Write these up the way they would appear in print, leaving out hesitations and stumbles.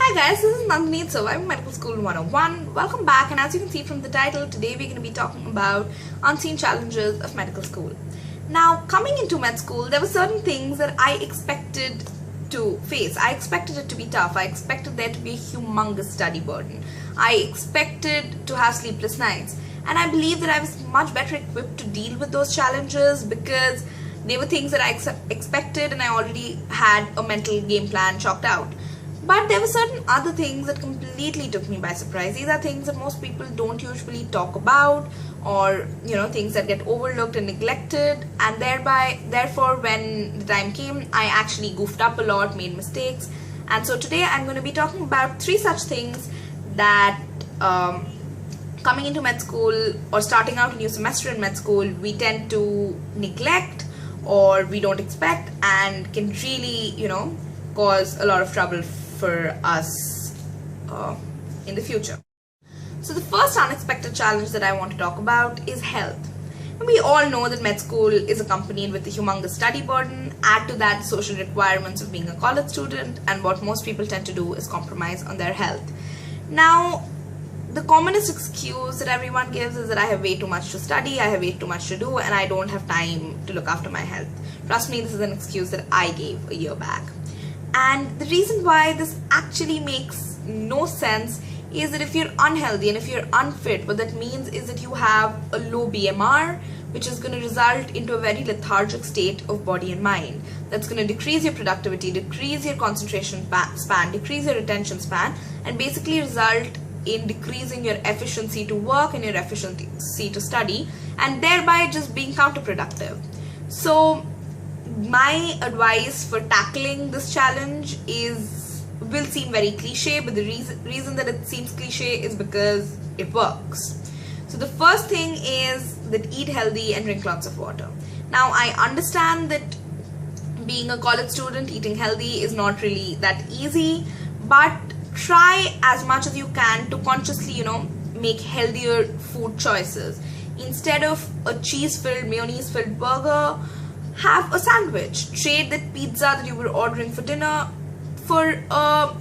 Hi guys, this is Nandini, Surviving Medical School 101. Welcome back, and as you can see from the title, today we're going to be talking about unseen challenges of medical school. Now, coming into med school, there were certain things that I expected to face. I expected it to be tough. I expected there to be a humongous study burden. I expected to have sleepless nights. And I believe that I was much better equipped to deal with those challenges because they were things that I expected and I already had a mental game plan chalked out. But there were certain other things that completely took me by surprise. These are things that most people don't usually talk about, or things that get overlooked and neglected, and therefore when the time came, I actually goofed up a lot, made mistakes. And so today I'm going to be talking about 3 such things that coming into med school or starting out a new semester in med school we tend to neglect or we don't expect, and can really cause a lot of trouble for us in the future. So the first unexpected challenge that I want to talk about is health. And we all know that med school is accompanied with a humongous study burden. Add to that social requirements of being a college student, and what most people tend to do is compromise on their health. Now, the commonest excuse that everyone gives is that I have way too much to study, I have way too much to do, and I don't have time to look after my health. Trust me, this is an excuse that I gave a year back. And the reason why this actually makes no sense is that if you're unhealthy and if you're unfit, what that means is that you have a low BMR, which is going to result into a very lethargic state of body and mind. That's going to decrease your productivity, decrease your concentration span, decrease your attention span, and basically result in decreasing your efficiency to work and your efficiency to study, and thereby just being counterproductive. So my advice for tackling this challenge will seem very cliche, but the reason that it seems cliche is because it works. So the first thing is that eat healthy and drink lots of water. Now, I understand that being a college student, eating healthy is not really that easy, but try as much as you can to consciously make healthier food choices. Instead of a cheese-filled, mayonnaise-filled burger, have a sandwich. Trade that pizza that you were ordering for dinner for a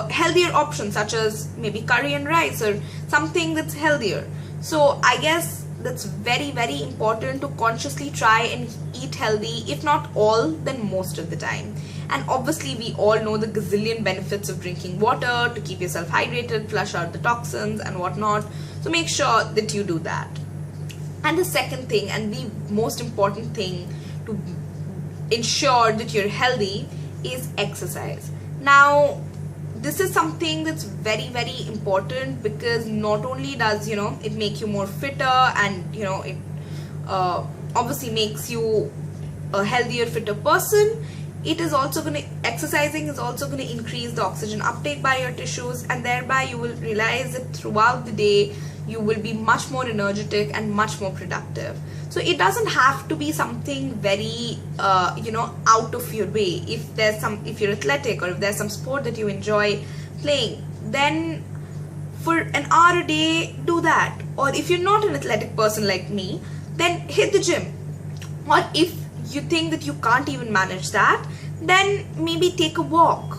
healthier option, such as maybe curry and rice or something that's healthier. So I guess that's very, very important to consciously try and eat healthy, if not all, then most of the time. And obviously we all know the gazillion benefits of drinking water to keep yourself hydrated, flush out the toxins and whatnot. So make sure that you do that. And the second thing, and the most important thing to ensure that you're healthy, is exercise. Now, this is something that's very, very important because not only does it make you more fitter, and it obviously makes you a healthier, fitter person. Exercising is also going to increase the oxygen uptake by your tissues, and thereby you will realize that throughout the day you will be much more energetic and much more productive. So it doesn't have to be something very out of your way. If you're athletic, or if there's some sport that you enjoy playing, then for an hour a day do that. Or if you're not an athletic person like me, then hit the gym. Or if you think that you can't even manage that, then maybe take a walk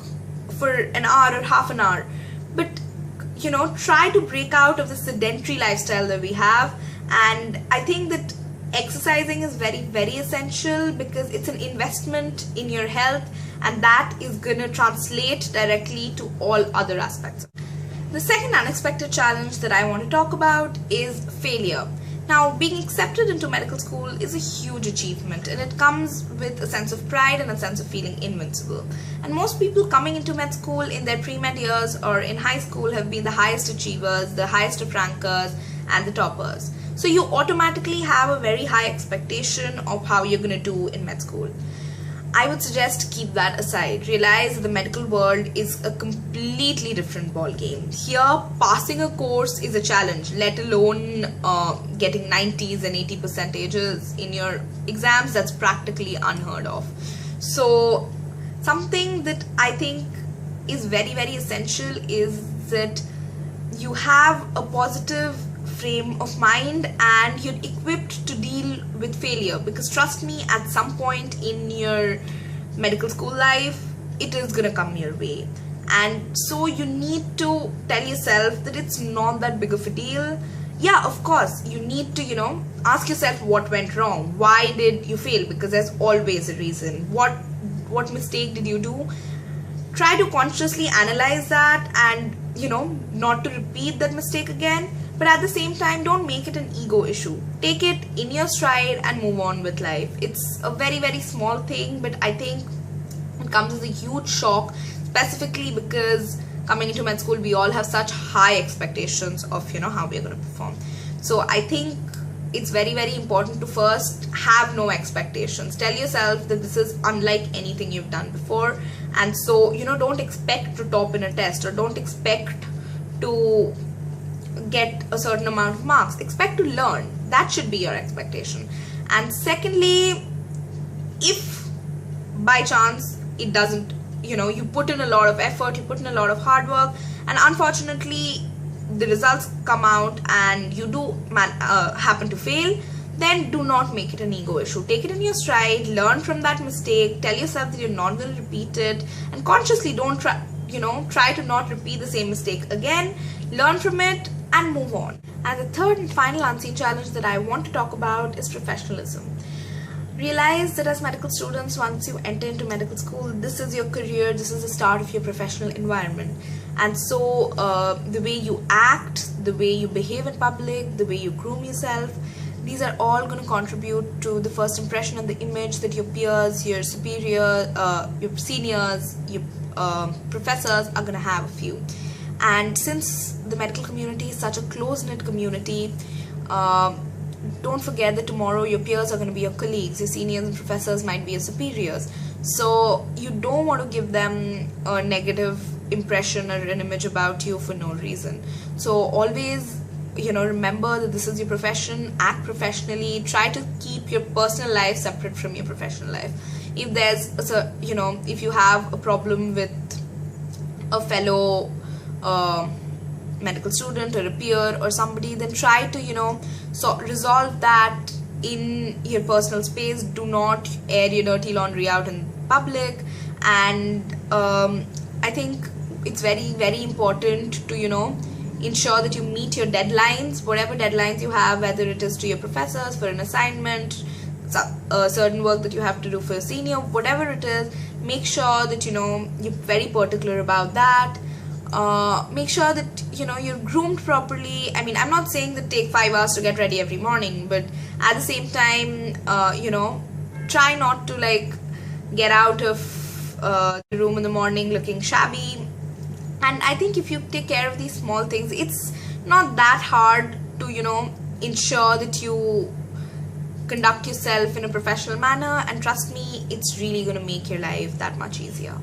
for an hour or half an hour. But try to break out of the sedentary lifestyle that we have. And I think that exercising is very, very essential because it's an investment in your health, and that is going to translate directly to all other aspects. The second unexpected challenge that I want to talk about is failure. Now, being accepted into medical school is a huge achievement, and it comes with a sense of pride and a sense of feeling invincible. And most people coming into med school in their pre-med years or in high school have been the highest achievers, the highest of rankers, and the toppers. So you automatically have a very high expectation of how you're going to do in med school. I would suggest keep that aside. Realize that the medical world is a completely different ball game. Here, passing a course is a challenge, let alone getting 90s and 80 percentages in your exams. That's practically unheard of. So something that I think is very, very essential is that you have a positive frame of mind and you're equipped to deal with failure, because trust me, at some point in your medical school life it is gonna come your way. And so you need to tell yourself that it's not that big of a deal. Yeah, of course, you need to, ask yourself what went wrong. Why did you fail? Because there's always a reason. What mistake did you do? Try to consciously analyze that and, not to repeat that mistake again. But at the same time, don't make it an ego issue. Take it in your stride and move on with life. It's a very, very small thing, but I think it comes as a huge shock, specifically because coming into med school, we all have such high expectations of, how we're going to perform. So I think it's very, very important to first have no expectations. Tell yourself that this is unlike anything you've done before. And so, don't expect to top in a test, or don't expect to get a certain amount of marks. Expect to learn. That should be your expectation. And secondly, if by chance it doesn't, you put in a lot of effort, you put in a lot of hard work, and unfortunately the results come out and you do happen to fail, then do not make it an ego issue. Take it in your stride, learn from that mistake, tell yourself that you're not going to repeat it, and consciously don't try to not repeat the same mistake again. Learn from it and move on. And the third and final unseen challenge that I want to talk about is professionalism. Realize that as medical students, once you enter into medical school, this is your career, this is the start of your professional environment. And so the way you act, the way you behave in public, the way you groom yourself, these are all going to contribute to the first impression and the image that your peers, your superior, your seniors, your professors are going to have of you. And since the medical community is such a close-knit community, don't forget that tomorrow your peers are going to be your colleagues, your seniors and professors might be your superiors. So you don't want to give them a negative impression or an image about you for no reason. So always, remember that this is your profession, act professionally, try to keep your personal life separate from your professional life. If there's, if you have a problem with a fellow medical student or a peer or somebody, then try to resolve that in your personal space. Do not air your dirty laundry out in public. And I think it's very, very important to ensure that you meet your deadlines, whatever deadlines you have, whether it is to your professors for an assignment, certain work that you have to do for a senior, whatever it is. Make sure that you're very particular about that. Make sure that you're groomed properly. I mean, I'm not saying that take 5 hours to get ready every morning, but at the same time, try not to get out of the room in the morning looking shabby. And I think if you take care of these small things, it's not that hard to ensure that you conduct yourself in a professional manner, and trust me, it's really going to make your life that much easier.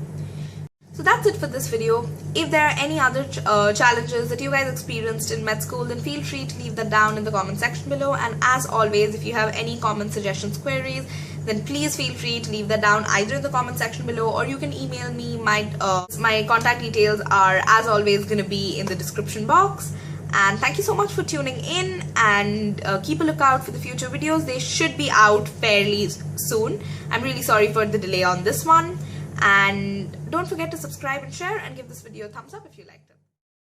So that's it for this video. If there are any other challenges that you guys experienced in med school, then feel free to leave that down in the comment section below. And as always, if you have any comments, suggestions, queries, then please feel free to leave that down either in the comment section below, or you can email me. My contact details are as always going to be in the description box. And thank you so much for tuning in, and keep a lookout for the future videos. They should be out fairly soon. I'm really sorry for the delay on this one. And don't forget to subscribe and share, and give this video a thumbs up if you liked it.